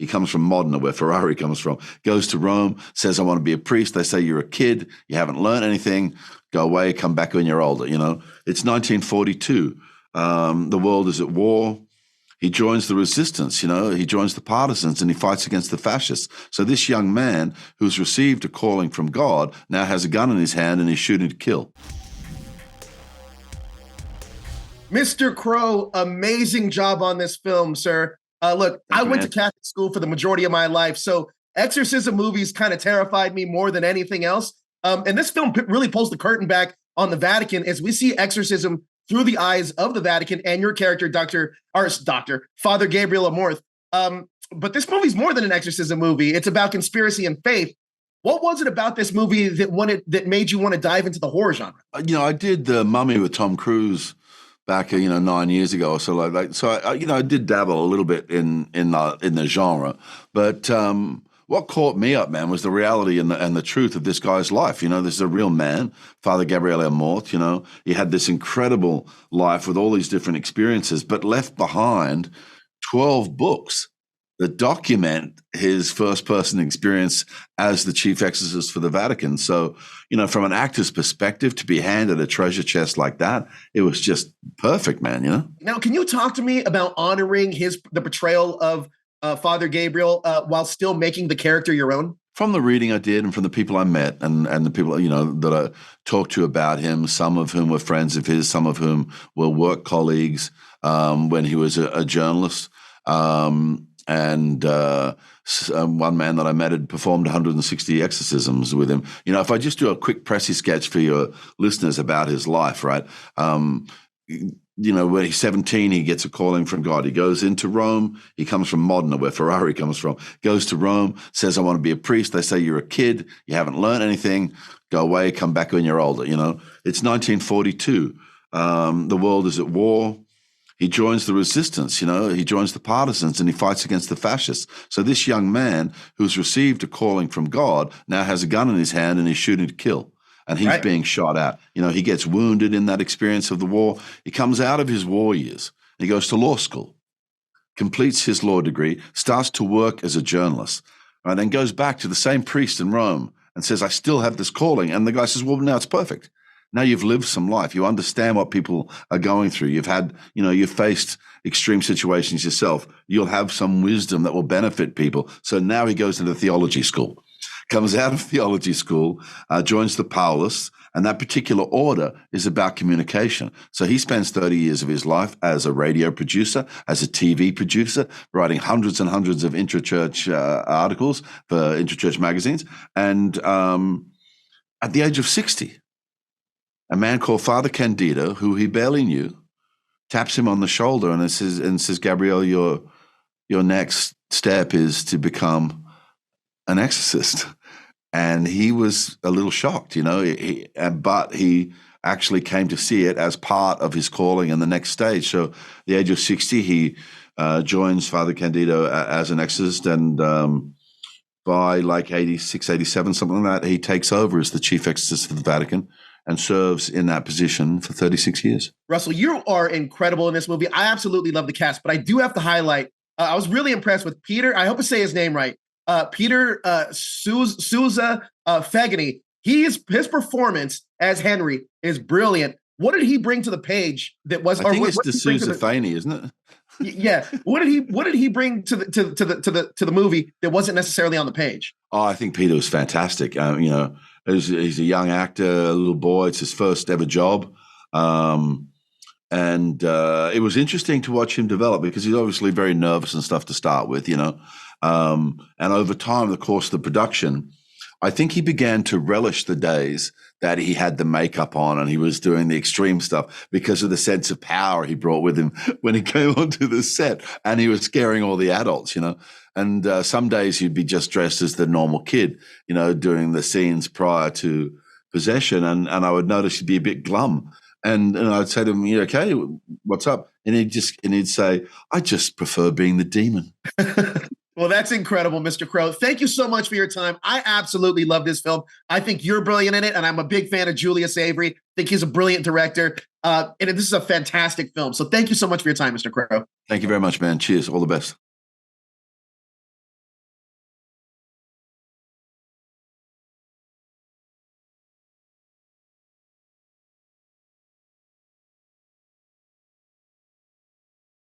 He comes from Modena, where Ferrari comes from. Goes to Rome, says, I want to be a priest. They say, you're a kid. You haven't learned anything. Go away, come back when you're older, It's 1942. The world is at war. He joins the resistance, he joins the partisans and he fights against the fascists. So this young man who's received a calling from God now has a gun in his hand and he's shooting to kill. Mr. Crowe, amazing job on this film, sir. Look, I went to Catholic school for the majority of my life, so exorcism movies kind of terrified me more than anything else. And this film really pulls the curtain back on the Vatican as we see exorcism through the eyes of the Vatican and your character, Father Gabriel Amorth. But this movie's more than an exorcism movie. It's about conspiracy and faith. What was it about this movie that made you want to dive into the horror genre? I did The Mummy with Tom Cruise back 9 years ago or so like that. So I did dabble a little bit in the genre, but what caught me up, man, was the reality and the truth of this guy's life. This is a real man, Father Gabriel Amorth. He had this incredible life with all these different experiences, but left behind 12 books that document his first-person experience as the chief exorcist for the Vatican. So, from an actor's perspective, to be handed a treasure chest like that, it was just perfect, man, Now, can you talk to me about honoring the portrayal of Father Gabriel while still making the character your own? From the reading I did and from the people I met and the people, that I talked to about him, some of whom were friends of his, some of whom were work colleagues when he was a journalist. And one man that I met had performed 160 exorcisms with him. If I just do a quick Pressy sketch for your listeners about his life, right? When he's 17, he gets a calling from God. He goes into Rome. He comes from Modena, where Ferrari comes from. Goes to Rome, says, I want to be a priest. They say, you're a kid. You haven't learned anything. Go away, come back when you're older. It's 1942. The world is at war. He joins the resistance, he joins the partisans and he fights against the fascists. So this young man who's received a calling from God now has a gun in his hand and he's shooting to kill. And he's being shot at. He gets wounded in that experience of the war. He comes out of his war years. He goes to law school, completes his law degree, starts to work as a journalist, right, and goes back to the same priest in Rome and says, I still have this calling. And the guy says, well, now it's perfect. Now you've lived some life. You understand what people are going through. You've had, you've faced extreme situations yourself. You'll have some wisdom that will benefit people. So now he goes into theology school, comes out of theology school, joins the Paulists, and that particular order is about communication. So he spends 30 years of his life as a radio producer, as a TV producer, writing hundreds and hundreds of intra-church articles for intra-church magazines. And at the age of 60, a man called Father Candido, who he barely knew, taps him on the shoulder and says, Gabriel, your next step is to become an exorcist. And he was a little shocked, but he actually came to see it as part of his calling in the next stage. So at the age of 60, he joins Father Candido as an exorcist, and by like 86, 87, something like that, he takes over as the chief exorcist for the Vatican and serves in that position for 36 years. Russell, you are incredible in this movie. I absolutely love the cast, but I do have to highlight, I was really impressed with Peter, I hope I say his name right, Peter DeSouza Fegany. His performance as Henry is brilliant. What did he bring to the page that was? I think it's DeSouza Fegany, isn't it? Yeah. What did he bring to the movie that wasn't necessarily on the page? Oh, I think Peter was fantastic. He's a young actor, a little boy. It's his first ever job. And it was interesting to watch him develop because he's obviously very nervous and stuff to start with, and over time, the course of the production, I think he began to relish the days that he had the makeup on and he was doing the extreme stuff because of the sense of power he brought with him when he came onto the set, and he was scaring all the adults, And some days he'd be just dressed as the normal kid, doing the scenes prior to possession, and I would notice he'd be a bit glum. And I'd say to him, "You okay? What's up?" And he'd say, "I just prefer being the demon." Well, that's incredible, Mr. Crowe. Thank you so much for your time. I absolutely love this film. I think you're brilliant in it, and I'm a big fan of Julius Avery. I think he's a brilliant director, and this is a fantastic film. So thank you so much for your time, Mr. Crowe. Thank you very much, man. Cheers. All the best.